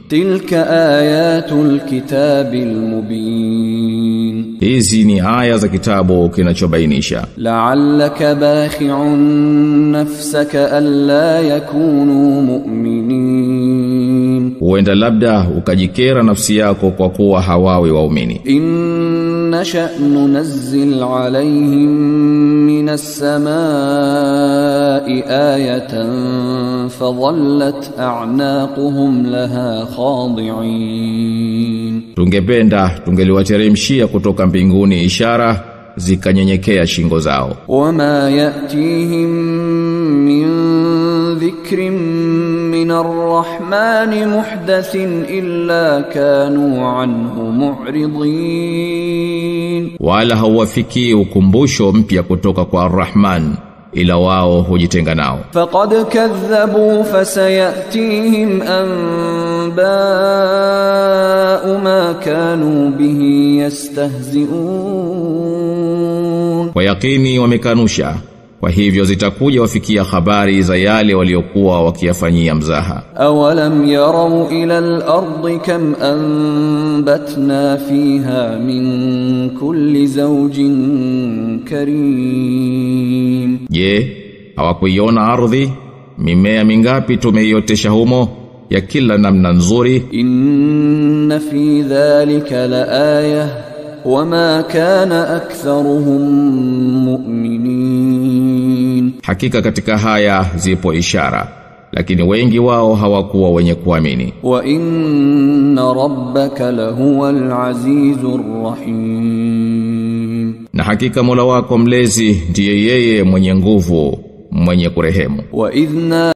Tilka ayatul kitabil mubin. Hizi ni aya za kitabu kinachobainisha. La'allaka bakhi'un nafsaka alla yakunu mu'minin. Huenda labda ukajikera nafsi yako kwa kuwa hawawi waumini. Inna sha'nu nazzil alayhim minas samaa'i ayatan fadhallat a'naquhum laha khadi'in. Tungependa tungeliwateremshia kutoka mbinguni ishara zikanyenyekea shingo zao. Wama yatihim min dhikrin min ar-rahmani muhdathin illa kanu anhu mu'ridin. Wala hawafiki ukumbusho mpya kutoka kwa Ar-Rahman ila wao hujitenga nao. Faqad kadhabu fasayatihim anba'u ma kanu bihi yastahzi'un. Kwa yakini wamekanusha, kwa hivyo zitakuja wafikia habari za yale waliokuwa wakiyafanyia mzaha. Awalam yarau ila al-ardi kam anbatna fiha min kulli zawjin karim. Je, hawakuiona ardhi, mimea mingapi tumeiotesha humo ya kila namna nzuri? Inna fi dhalika la ayah wama kana aktharuhum mu'minin. Hakika katika haya zipo ishara, lakini wengi wao hawakuwa wenye kuamini. Wa inna rabbaka lahuwal azizur rahim. Na hakika Mola wako mlezi ndiye yeye mwenye nguvu, mwenye kurehemu. Wa idhna